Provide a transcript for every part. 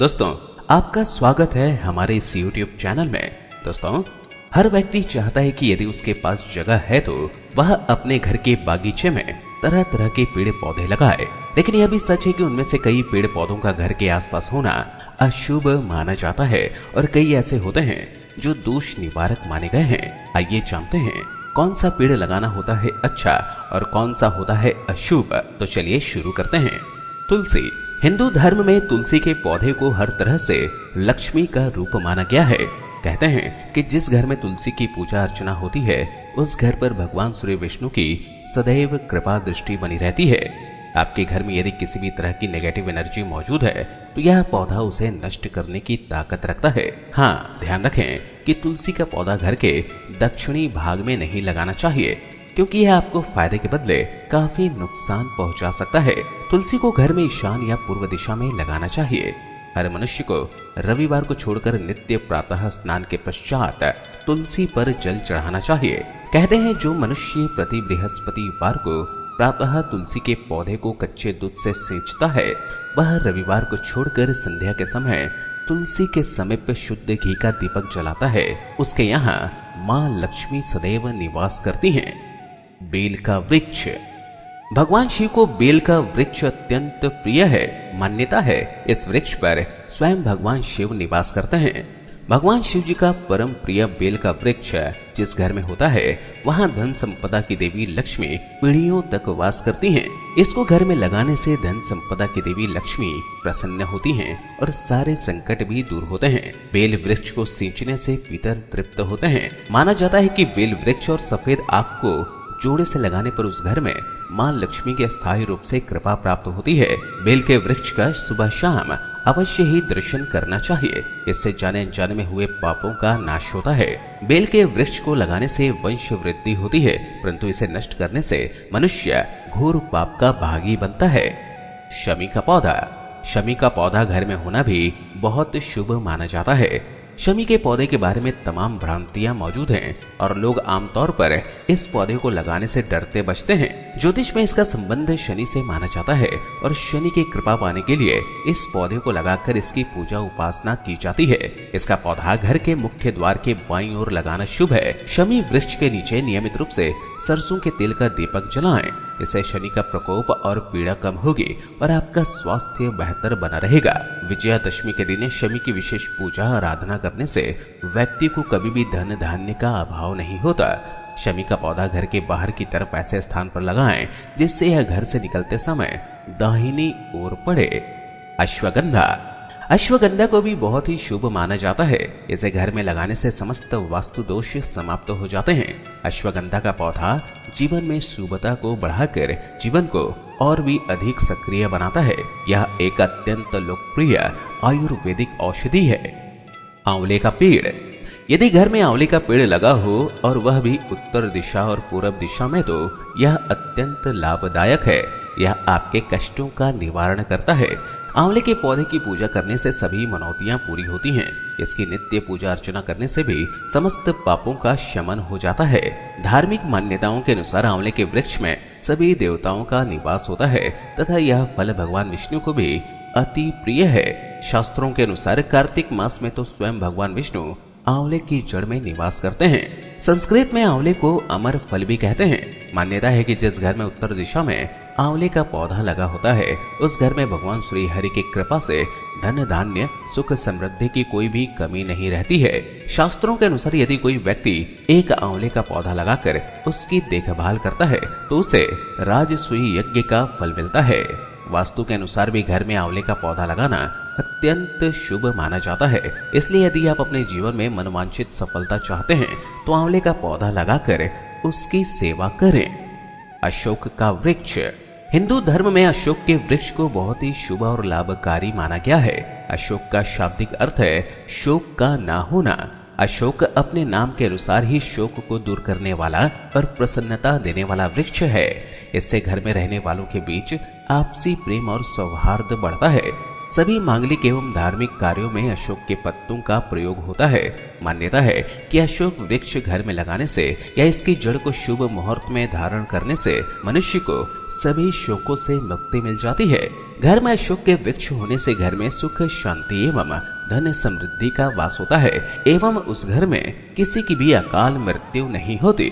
दोस्तों, आपका स्वागत है हमारे इस YouTube चैनल में। दोस्तों, हर व्यक्ति चाहता है कि यदि उसके पास जगह है तो वह अपने घर के बागीचे में तरह तरह के पेड़ पौधे लगाए। लेकिन यह भी सच है कि उनमें से कई पेड़ पौधों का घर के आसपास होना अशुभ माना जाता है और कई ऐसे होते हैं जो दोष निवारक माने गए हैं। आइए जानते हैं कौन सा पेड़ लगाना होता है अच्छा और कौन सा होता है अशुभ। तो चलिए शुरू करते हैं। तुलसी। हिंदू धर्म में तुलसी के पौधे को हर तरह से लक्ष्मी का रूप माना गया है। कहते हैं कि जिस घर में तुलसी की पूजा अर्चना होती है उस घर पर भगवान सूर्य विष्णु की सदैव कृपा दृष्टि बनी रहती है। आपके घर में यदि किसी भी तरह की नेगेटिव एनर्जी मौजूद है तो यह पौधा उसे नष्ट करने की ताकत रखता है। हाँ, ध्यान रखें कि तुलसी का पौधा घर के दक्षिणी भाग में नहीं लगाना चाहिए क्योंकि यह आपको फायदे के बदले काफी नुकसान पहुंचा सकता है। तुलसी को घर में ईशान या पूर्व दिशा में लगाना चाहिए। हर मनुष्य को रविवार को छोड़कर नित्य प्रातः स्नान के पश्चात तुलसी पर जल चढ़ाना चाहिए। कहते हैं जो मनुष्य प्रति बृहस्पतिवार को प्रातः तुलसी के पौधे को कच्चे दूध से सींचता है वह रविवार को छोड़कर संध्या के समय तुलसी के समीप शुद्ध घी का दीपक जलाता है। उसके यहाँ माँ लक्ष्मी सदैव निवास करती हैं। बेल का वृक्ष। भगवान शिव को बेल का वृक्ष अत्यंत प्रिय है। मान्यता है इस वृक्ष पर स्वयं भगवान शिव निवास करते हैं। भगवान शिव जी का परम प्रिय बेल का वृक्ष जिस घर में होता है वहां धन संपदा की देवी लक्ष्मी पीढ़ियों तक वास करती हैं। इसको घर में लगाने से धन संपदा की देवी लक्ष्मी प्रसन्न होती हैं और सारे संकट भी दूर होते हैं। बेल वृक्ष को सींचने से पितर तृप्त होते हैं। माना जाता है कि बेल वृक्ष और सफेद आग को जोड़े से लगाने पर उस घर में मां लक्ष्मी के स्थायी रूप से कृपा प्राप्त होती है। बेल के वृक्ष का सुबह शाम अवश्य ही दर्शन करना चाहिए। इससे जाने अनजाने में हुए पापों का नाश होता है। बेल के वृक्ष को लगाने से वंश वृद्धि होती है, परंतु इसे नष्ट करने से मनुष्य घोर पाप का भागी बनता है। शमी का पौधा। शमी का पौधा घर में होना भी बहुत शुभ माना जाता है। शमी के पौधे के बारे में तमाम भ्रांतियां मौजूद हैं और लोग आमतौर पर इस पौधे को लगाने से डरते बचते हैं। ज्योतिष में इसका संबंध शनि से माना जाता है और शनि की कृपा पाने के लिए इस पौधे को लगाकर इसकी पूजा उपासना की जाती है। इसका पौधा घर के मुख्य द्वार के बाईं ओर लगाना शुभ है। शमी वृक्ष के नीचे नियमित रूप से सरसों के तेल का दीपक जलाएं। इससे शनि का प्रकोप और पीड़ा कम होगी और आपका स्वास्थ्य बेहतर बना रहेगा। विजयादशमी के दिन शमी की विशेष पूजा आराधना करने से व्यक्ति को कभी भी धन धान्य का अभाव नहीं होता। शमी का पौधा घर के बाहर की तरफ ऐसे स्थान पर लगाएं जिससे यह घर से निकलते समय दाहिनी ओर पड़े। अश्वगंधा। अश्वगंधा को भी बहुत ही शुभ माना जाता है। इसे घर में लगाने से समस्त वास्तु दोष समाप्त हो जाते हैं। अश्वगंधा का पौधा जीवन में शुभता को बढ़ाकर जीवन को और भी अधिक सक्रिय बनाता है। यह एक अत्यंत लोकप्रिय आयुर्वेदिक औषधि है। आंवले का पेड़। यदि घर में आंवले का पेड़ लगा हो और वह भी उत्तर दिशा और पूर्व दिशा में तो यह अत्यंत लाभदायक है। यह आपके कष्टों का निवारण करता है। आंवले के पौधे की पूजा करने से सभी मनौतियां पूरी होती हैं। इसकी नित्य पूजा अर्चना करने से भी समस्त पापों का शमन हो जाता है। धार्मिक मान्यताओं के अनुसार आंवले के वृक्ष में सभी देवताओं का निवास होता है तथा यह फल भगवान विष्णु को भी अति प्रिय है। शास्त्रों के अनुसार कार्तिक मास में तो स्वयं भगवान विष्णु आंवले की जड़ में निवास करते हैं। संस्कृत में आंवले को अमर फल भी कहते हैं। मान्यता है कि जिस घर में उत्तर दिशा में आंवले का पौधा लगा होता है उस घर में भगवान श्री हरि की कृपा से धन धान्य सुख समृद्धि की कोई भी कमी नहीं रहती है। शास्त्रों के अनुसार यदि कोई व्यक्ति एक आंवले का पौधा लगाकर उसकी देखभाल करता है तो उसे राजसूय यज्ञ का फल मिलता है। वास्तु के अनुसार भी घर में आंवले का पौधा लगाना अत्यंत शुभ माना जाता है। इसलिए यदि आप अपने जीवन में मनोवांछित सफलता चाहते हैं तो आंवले का पौधा लगाकर उसकी सेवा करें। अशोक का वृक्ष। हिंदू धर्म में अशोक के वृक्ष को बहुत ही शुभ और लाभकारी माना गया है। अशोक का शाब्दिक अर्थ है शोक का ना होना। अशोक अपने नाम के अनुसार ही शोक को दूर करने वाला और प्रसन्नता देने वाला वृक्ष है। इससे घर में रहने वालों के बीच आपसी प्रेम और सौहार्द बढ़ता है। सभी मांगलिक एवं धार्मिक कार्यों में अशोक के पत्तों का प्रयोग होता है। मान्यता है कि अशोक वृक्ष घर में लगाने से या इसकी जड़ को शुभ मुहूर्त में धारण करने से मनुष्य को सभी शोकों से मुक्ति मिल जाती है। घर में अशोक के वृक्ष होने से घर में सुख, शांति एवं धन समृद्धि का वास होता है एवं उस घर में किसी की भी अकाल मृत्यु नहीं होती।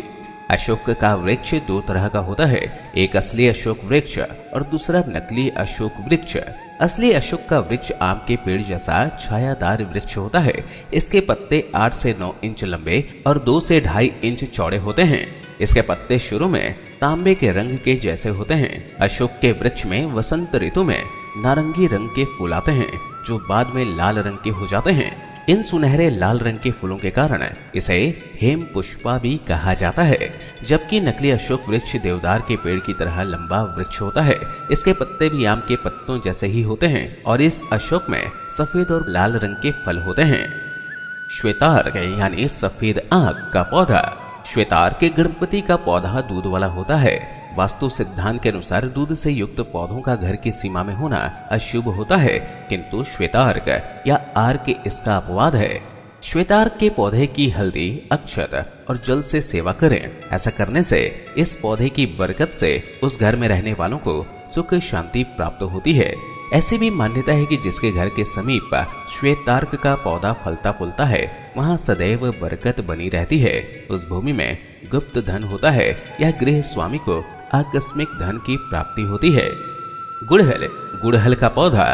अशोक का वृक्ष दो तरह का होता है, एक असली अशोक वृक्ष और दूसरा नकली अशोक वृक्ष। असली अशोक का वृक्ष आम के पेड़ जैसा छायादार वृक्ष होता है। इसके पत्ते 8 से 9 इंच लंबे और 2 से 2.5 इंच चौड़े होते हैं। इसके पत्ते शुरू में तांबे के रंग के जैसे होते हैं। अशोक के वृक्ष में वसंत ऋतु में नारंगी रंग के फूल आते हैं जो बाद में लाल रंग के हो जाते हैं। इन सुनहरे लाल रंग के फूलों के कारण इसे हेम पुष्पा भी कहा जाता है। जबकि नकली अशोक वृक्ष देवदार के पेड़ की तरह लंबा वृक्ष होता है। इसके पत्ते भी आम के पत्तों जैसे ही होते हैं और इस अशोक में सफेद और लाल रंग के फल होते हैं। श्वेतार्क यानी सफेद आंख का पौधा। श्वेतार्क गणपति का पौधा दूध वाला होता है। वास्तु सिद्धांत के अनुसार दूध से युक्त पौधों का घर की सीमा में होना अशुभ होता है, किंतु श्वेतार्क या आर्क इसका अपवाद है। श्वेतार्क के पौधे की हल्दी, अक्षत और जल से सेवा करें। ऐसा करने से इस पौधे की बरकत से उस घर में रहने वालों को सुख शांति प्राप्त होती है। ऐसी भी मान्यता है कि जिसके घर के समीप श्वेतार्क का पौधा फलता फूलता है वहां सदैव बरकत बनी रहती है। उस भूमि में गुप्त धन होता है या गृह स्वामी को आकस्मिक धन की प्राप्ति होती है। गुड़हल। गुड़हल का पौधा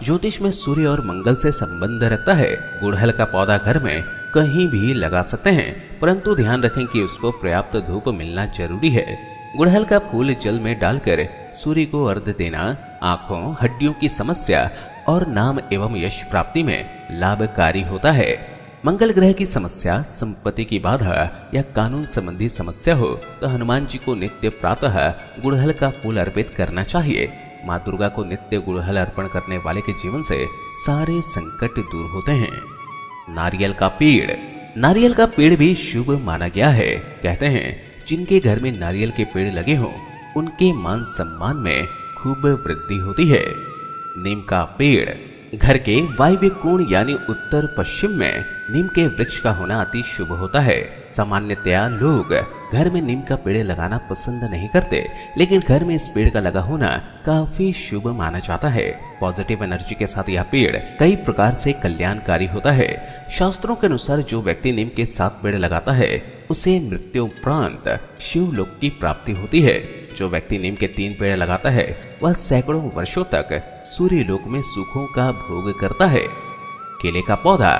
ज्योतिष में सूर्य और मंगल से संबंध रखता है। गुड़हल का पौधा घर में कहीं भी लगा सकते हैं, परंतु ध्यान रखें कि उसको पर्याप्त धूप मिलना जरूरी है। गुड़हल का फूल जल में डालकर सूर्य को अर्घ्य देना आंखों, हड्डियों की समस्या और नाम एवं यश प्राप्ति में लाभकारी होता है। मंगल ग्रह की समस्या, संपत्ति की बाधा या कानून संबंधी समस्या हो तो हनुमान जी को नित्य प्रातः गुड़हल का फूल अर्पित करना चाहिए। माँ दुर्गा को नित्य गुड़हल अर्पण करने वाले के जीवन से सारे संकट दूर होते हैं। नारियल का पेड़। नारियल का पेड़ भी शुभ माना गया है। कहते हैं जिनके घर में नारियल के पेड़ लगे हों उनके मान सम्मान में खूब वृद्धि होती है। नीम का पेड़। घर के वायव्य कोण यानी उत्तर पश्चिम में नीम के वृक्ष का होना अति शुभ होता है। सामान्यतया लोग घर में नीम का पेड़ लगाना पसंद नहीं करते, लेकिन घर में इस पेड़ का लगा होना काफी शुभ माना जाता है। पॉजिटिव एनर्जी के साथ यह पेड़ कई प्रकार से कल्याणकारी होता है। शास्त्रों के अनुसार जो व्यक्ति नीम के 7 पेड़ लगाता है उसे मृत्यु उपरांत शिवलोक की प्राप्ति होती है। जो व्यक्ति नीम के 3 पेड़ लगाता है वह सैकड़ों वर्षों तक सूर्य लोक में सुखों का भोग करता है। केले का पौधा।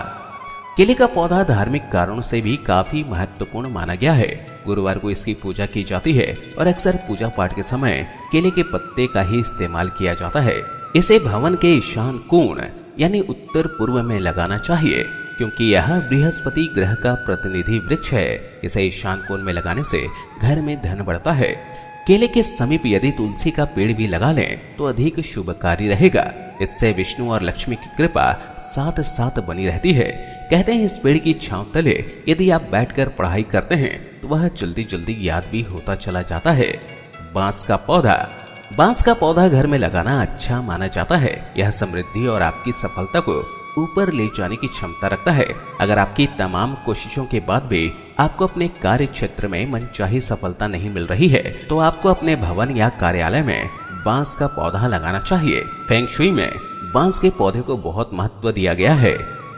केले का पौधा धार्मिक कारणों से भी काफी महत्वपूर्ण माना गया है। गुरुवार को इसकी पूजा की जाती है और अक्सर पूजा पाठ के समय केले के पत्ते का ही इस्तेमाल किया जाता है। इसे भवन के ईशान कोण यानी उत्तर पूर्व में लगाना चाहिए, क्योंकि यह बृहस्पति ग्रह का प्रतिनिधि वृक्ष है। इसे ईशान कोण में लगाने से घर में धन बढ़ता है। केले के समीप यदि तुलसी का पेड़ भी लगा लें तो अधिक शुभकारी रहेगा। इससे विष्णु और लक्ष्मी की कृपा साथ साथ बनी रहती है। कहते हैं इस पेड़ की छांव तले यदि आप बैठकर पढ़ाई करते हैं तो वह जल्दी जल्दी याद भी होता चला जाता है। बांस का पौधा। बांस का पौधा घर में लगाना अच्छा माना जाता है। यह समृद्धि और आपकी सफलता को ऊपर ले जाने की क्षमता रखता है। अगर आपकी तमाम कोशिशों के बाद भी आपको अपने कार्य क्षेत्र में मनचाही सफलता नहीं मिल रही है तो आपको अपने भवन या कार्यालय में बांस का पौधा लगाना चाहिए। फेंग शुई में बांस के पौधे को बहुत महत्व दिया गया है।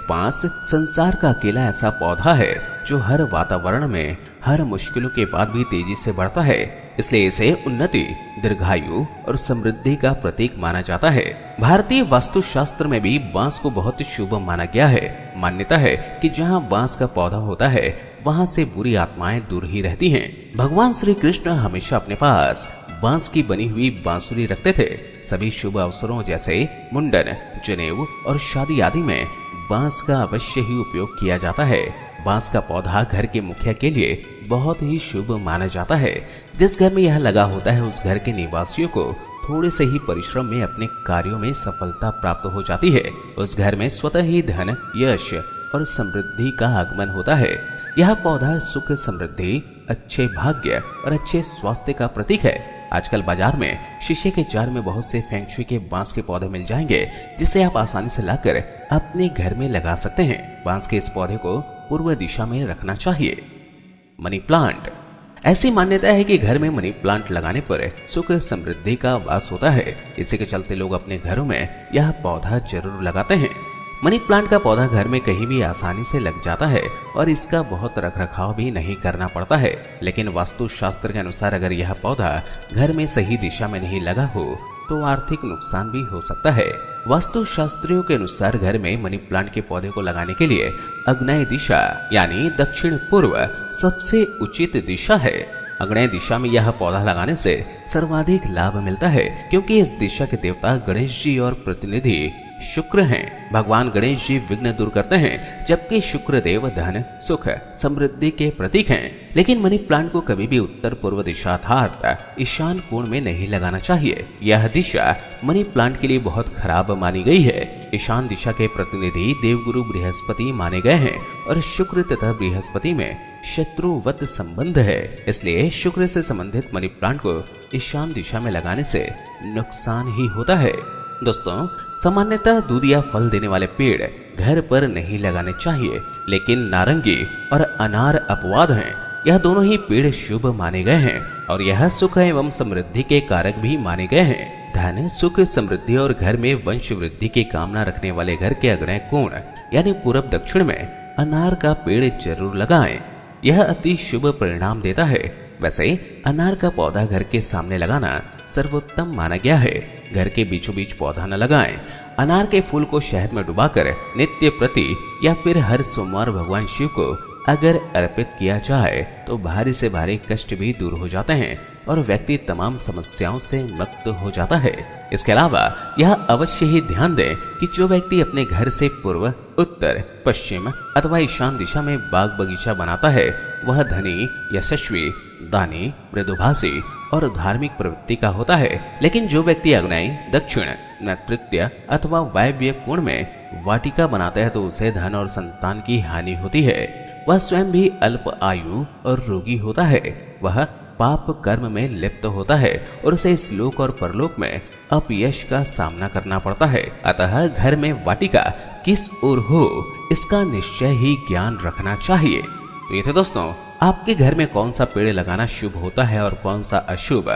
बांस संसार का अकेला ऐसा पौधा है जो हर वातावरण में हर मुश्किलों के बाद भी तेजी से बढ़ता है। इसलिए इसे उन्नति, दीर्घायु और समृद्धि का प्रतीक माना जाता है। भारतीय वास्तुशास्त्र में भी बांस को बहुत शुभ माना गया है। मान्यता है कि जहाँ बांस का पौधा होता है वहाँ से बुरी आत्माएं दूर ही रहती हैं। भगवान श्री कृष्ण हमेशा अपने पास बांस की बनी हुई बांसुरी रखते थे। सभी शुभ अवसरों जैसे मुंडन, जनेऊ और शादी आदि में बांस का अवश्य ही उपयोग किया जाता है। बांस का पौधा घर के मुखिया के लिए बहुत ही शुभ माना जाता है। जिस घर में यह लगा होता है उस घर के निवासियों को थोड़े से ही परिश्रम में अपने कार्यों में सफलता प्राप्त हो जाती है। उस घर में स्वतः ही धन, यश और समृद्धि का आगमन होता है। यह पौधा सुख, समृद्धि, अच्छे भाग्य और अच्छे स्वास्थ्य का प्रतीक है। आजकल बाजार में शीशे के जार में बहुत से फेंग शुई के बांस के पौधे मिल जाएंगे, जिसे आप आसानी से लाकर अपने घर में लगा सकते हैं। बांस के इस पौधे को पूर्व दिशा में रखना चाहिए। Money plant. ऐसी मान्यता है कि घर में मनी प्लांट लगाने पर सुख समृद्धि का वास होता है। इसी के चलते लोग अपने घरों में यह पौधा जरूर लगाते हैं। मनी प्लांट का पौधा घर में कहीं भी आसानी से लग जाता है और इसका बहुत रखरखाव भी नहीं करना पड़ता है। लेकिन वास्तु शास्त्र के अनुसार अगर यह पौधा घर में सही दिशा में नहीं लगा हो तो आर्थिक नुकसान भी हो सकता है। वास्तु शास्त्रियों के अनुसार घर में मनी प्लांट के पौधे को लगाने के लिए आग्नेय दिशा यानी दक्षिण पूर्व सबसे उचित दिशा है। आग्नेय दिशा में यह पौधा लगाने से सर्वाधिक लाभ मिलता है, क्योंकि इस दिशा के देवता गणेश जी और प्रतिनिधि शुक्र हैं। भगवान गणेश जी विघ्न दूर करते हैं, जबकि शुक्र देव धन सुख समृद्धि के प्रतीक हैं। लेकिन मनी प्लांट को कभी भी उत्तर पूर्व दिशा अर्थात ईशान कोण में नहीं लगाना चाहिए। यह दिशा मनी प्लांट के लिए बहुत खराब मानी गई है। ईशान दिशा के प्रतिनिधि देवगुरु बृहस्पति माने गए हैं और शुक्र तथा बृहस्पति में शत्रुवत संबंध है। इसलिए शुक्र से संबंधित मनी प्लांट को ईशान दिशा में लगाने से नुकसान ही होता है। दोस्तों, सामान्यतः दूध या फल देने वाले पेड़ घर पर नहीं लगाने चाहिए, लेकिन नारंगी और अनार अपवाद हैं। यह दोनों ही पेड़ शुभ माने गए हैं और यह सुख एवं समृद्धि के कारक भी माने गए हैं। धन सुख समृद्धि और घर में वंश वृद्धि की कामना रखने वाले घर के आग्नेय कोण यानी पूरब दक्षिण में अनार का पेड़ जरूर लगाएं। यह अति शुभ परिणाम देता है। वैसे अनार का पौधा घर के सामने लगाना सर्वोत्तम माना गया है। घर के बीचों बीच पौधा न लगाएं। अनार के फूल को शहद में डुबाकर नित्य प्रति या फिर हर सोमवार भगवान शिव को अगर अर्पित किया जाए तो भारी से भारी कष्ट भी दूर हो जाते हैं और व्यक्ति तमाम समस्याओं से मुक्त हो जाता है। इसके अलावा यह अवश्य ही ध्यान दें कि जो व्यक्ति अपने घर से पूर्व, उत्तर, पश्चिम अथवा ईशान दिशा में बाग बगीचा बनाता है वह धनी, यशस्वी, दानी, मृदुभाषी और धार्मिक प्रवृत्ति का होता है। लेकिन जो व्यक्ति आग्नेय, दक्षिण, तृतीय अथवा वायव्य कोण में वाटिका बनाता है तो उसे धन और संतान की हानि होती है। वह स्वयं भी अल्प आयु और रोगी होता है। वह पाप कर्म में लिप्त होता है और उसे इस लोक और परलोक में अपयश का सामना करना पड़ता है। अतः घर में वाटिका किस ओर हो इसका निश्चय ही ज्ञान रखना चाहिए। तो ये थे दोस्तों आपके घर में कौन सा पेड़ लगाना शुभ होता है और कौन सा अशुभ।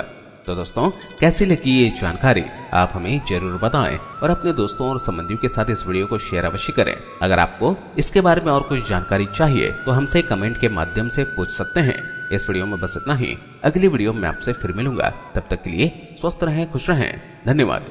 तो दोस्तों, कैसी लगी ये जानकारी आप हमें जरूर बताएं और अपने दोस्तों और संबंधियों के साथ इस वीडियो को शेयर अवश्य करें। अगर आपको इसके बारे में और कुछ जानकारी चाहिए तो हमसे कमेंट के माध्यम से पूछ सकते हैं। इस वीडियो में बस इतना ही। अगली वीडियो में आपसे फिर मिलूंगा। तब तक के लिए स्वस्थ रहें, खुश रहें। धन्यवाद।